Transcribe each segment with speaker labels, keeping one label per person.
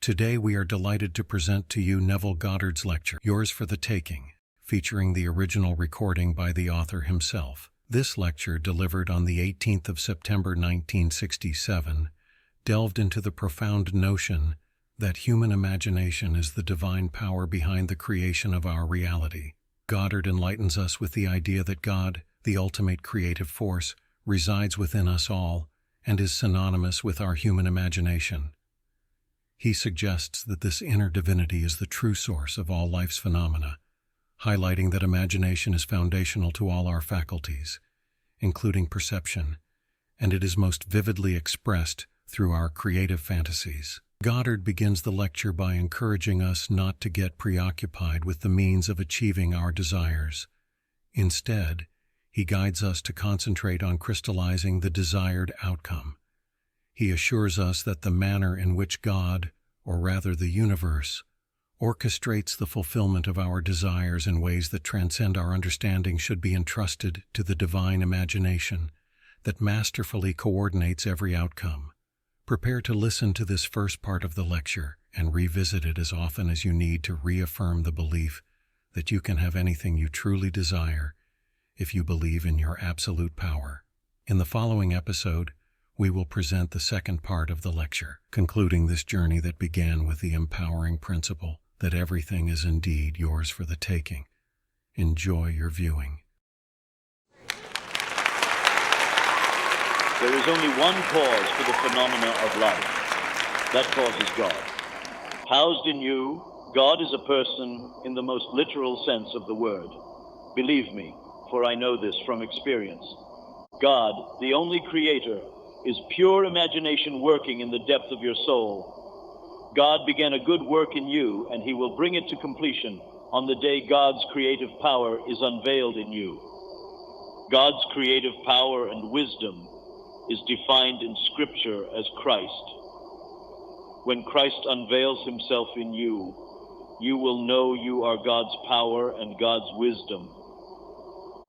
Speaker 1: Today we are delighted to present to you Neville Goddard's lecture, Yours for the Taking, featuring the original recording by the author himself. This lecture, delivered on the 18th of September 1967, delved into the profound notion that human imagination is the divine power behind the creation of our reality. Goddard enlightens us with the idea that God, the ultimate creative force, resides within us all and is synonymous with our human imagination. He suggests that this inner divinity is the true source of all life's phenomena, highlighting that imagination is foundational to all our faculties, including perception, and it is most vividly expressed through our creative fantasies. Goddard begins the lecture by encouraging us not to get preoccupied with the means of achieving our desires. Instead, he guides us to concentrate on crystallizing the desired outcome. He assures us that the manner in which God, or rather the universe, orchestrates the fulfillment of our desires in ways that transcend our understanding should be entrusted to the divine imagination that masterfully coordinates every outcome. Prepare to listen to this first part of the lecture and revisit it as often as you need to reaffirm the belief that you can have anything you truly desire if you believe in your absolute power. In the following episode, we will present the second part of the lecture, concluding this journey that began with the empowering principle that everything is indeed yours for the taking. Enjoy your viewing.
Speaker 2: There is only one cause for the phenomena of life. That cause is God. Housed in you, God is a person in the most literal sense of the word. Believe me, for I know this from experience. God, the only creator, is pure imagination working in the depth of your soul. God began a good work in you, and he will bring it to completion on the day God's creative power is unveiled in you. God's creative power and wisdom is defined in Scripture as Christ. When Christ unveils himself in you, you will know you are God's power and God's wisdom.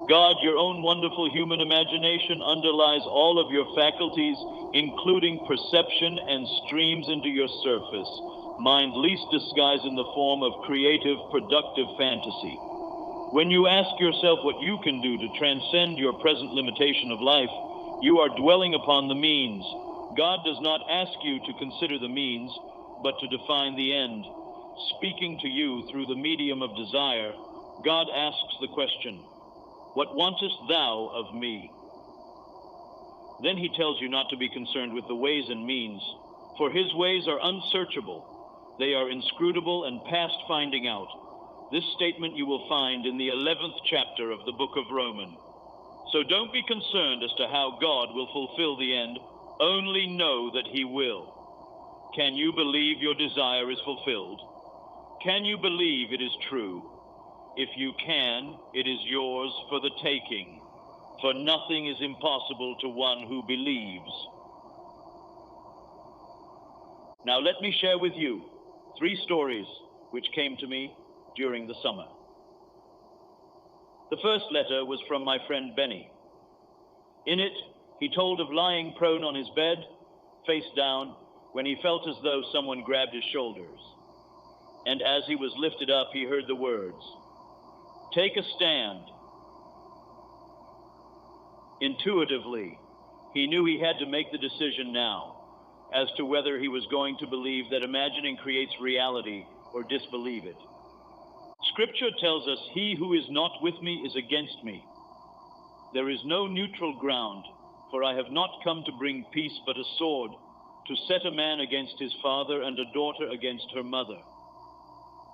Speaker 2: God, your own wonderful human imagination underlies all of your faculties, including perception, and streams into your surface, mind least disguised in the form of creative, productive fantasy. When you ask yourself what you can do to transcend your present limitation of life, you are dwelling upon the means. God does not ask you to consider the means, but to define the end. Speaking to you through the medium of desire, God asks the question, "What wantest thou of me?" Then he tells you not to be concerned with the ways and means, for his ways are unsearchable. They are inscrutable and past finding out. This statement you will find in the 11th chapter of the book of Romans. So don't be concerned as to how God will fulfill the end. Only know that he will. Can you believe your desire is fulfilled? Can you believe it is true? If you can, it is yours for the taking, for nothing is impossible to one who believes. Now let me share with you 3 stories which came to me during the summer. The first letter was from my friend Benny. In it, he told of lying prone on his bed, face down, when he felt as though someone grabbed his shoulders. And as he was lifted up, he heard the words, "Take a stand." Intuitively, he knew he had to make the decision now as to whether he was going to believe that imagining creates reality or disbelieve it. Scripture tells us, "He who is not with me is against me." There is no neutral ground, for I have not come to bring peace but a sword, to set a man against his father and a daughter against her mother.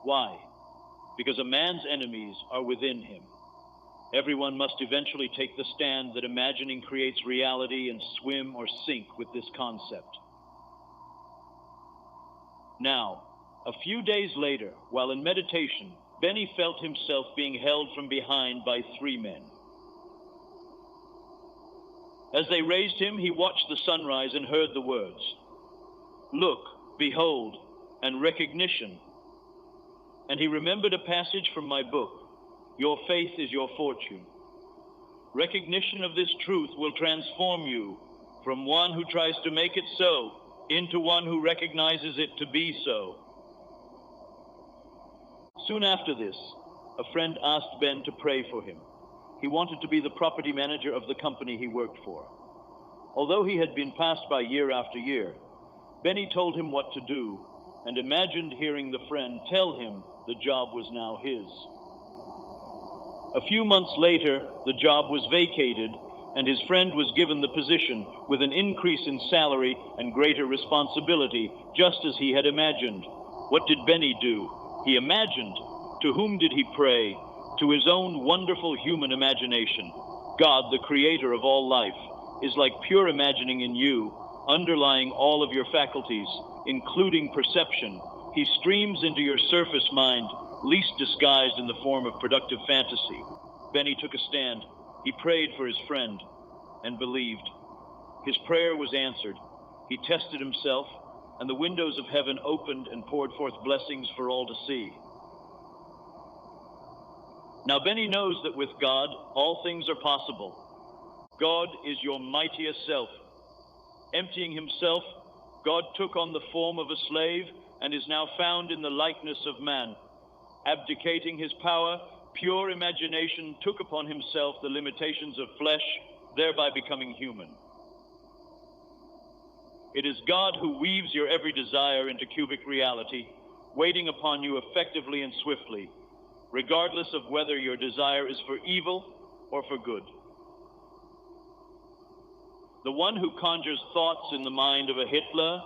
Speaker 2: Why? Because a man's enemies are within him. Everyone must eventually take the stand that imagining creates reality and swim or sink with this concept. Now, a few days later, while in meditation, Benny felt himself being held from behind by 3 men. As they raised him, he watched the sunrise and heard the words, "Look, behold, and recognition." And he remembered a passage from my book, "Your faith is your fortune." Recognition of this truth will transform you from one who tries to make it so into one who recognizes it to be so. Soon after this, a friend asked Ben to pray for him. He wanted to be the property manager of the company he worked for. Although he had been passed by year after year, Benny told him what to do and imagined hearing the friend tell him the job was now his. A few months later, the job was vacated and his friend was given the position with an increase in salary and greater responsibility, just as he had imagined. What did Benny do? He imagined. To whom did he pray? To his own wonderful human imagination. God, the creator of all life, is like pure imagining in you, underlying all of your faculties, including perception. He streams into your surface mind, least disguised in the form of productive fantasy. Benny took a stand. He prayed for his friend and believed. His prayer was answered. He tested himself, and the windows of heaven opened and poured forth blessings for all to see. Now Benny knows that with God, all things are possible. God is your mightiest self. Emptying himself, God took on the form of a slave and is now found in the likeness of man. Abdicating his power, pure imagination took upon himself the limitations of flesh, thereby becoming human. It is God who weaves your every desire into cubic reality, waiting upon you effectively and swiftly, regardless of whether your desire is for evil or for good. The one who conjures thoughts in the mind of a Hitler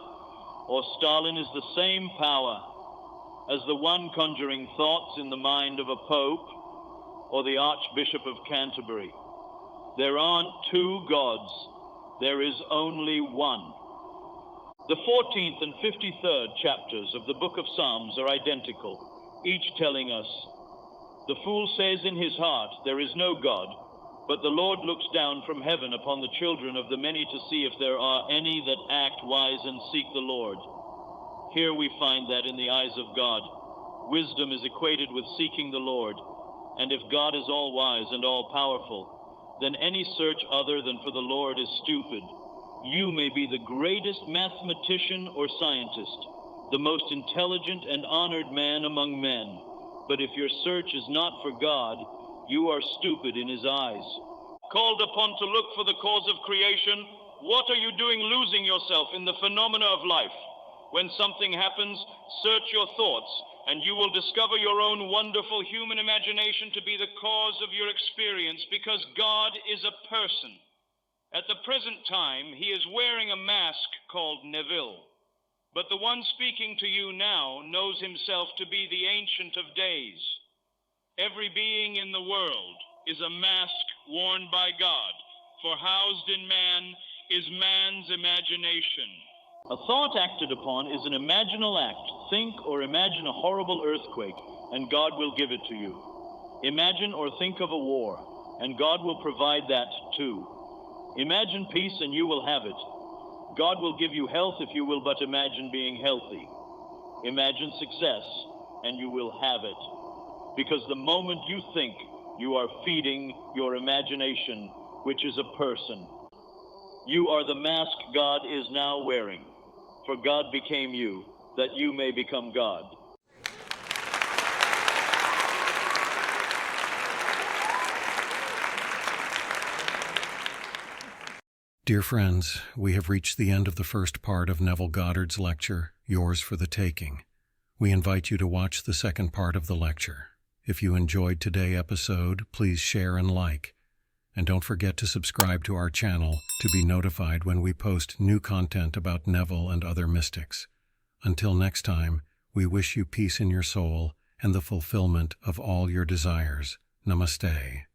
Speaker 2: or Stalin is the same power as the one conjuring thoughts in the mind of a Pope or the Archbishop of Canterbury. There aren't two gods, there is only one. The 14th and 53rd chapters of the book of Psalms are identical, each telling us, "The fool says in his heart, there is no God, but the Lord looks down from heaven upon the children of the many to see if there are any that act wise and seek the Lord." Here we find that in the eyes of God, wisdom is equated with seeking the Lord, and if God is all-wise and all-powerful, then any search other than for the Lord is stupid. You may be the greatest mathematician or scientist, the most intelligent and honored man among men, but if your search is not for God, you are stupid in his eyes. Called upon to look for the cause of creation, what are you doing losing yourself in the phenomena of life? When something happens, search your thoughts, and you will discover your own wonderful human imagination to be the cause of your experience, because God is a person. At the present time, he is wearing a mask called Neville. But the one speaking to you now knows himself to be the Ancient of Days. Every being in the world is a mask worn by God, for housed in man is man's imagination. A thought acted upon is an imaginal act. Think or imagine a horrible earthquake, and God will give it to you. Imagine or think of a war, and God will provide that too. Imagine peace, and you will have it. God will give you health if you will but imagine being healthy. Imagine success, and you will have it. Because the moment you think, you are feeding your imagination, which is a person. You are the mask God is now wearing, for God became you, that you may become God.
Speaker 1: Dear friends, we have reached the end of the first part of Neville Goddard's lecture, Yours for the Taking. We invite you to watch the second part of the lecture. If you enjoyed today's episode, please share and like. And don't forget to subscribe to our channel to be notified when we post new content about Neville and other mystics. Until next time, we wish you peace in your soul and the fulfillment of all your desires. Namaste.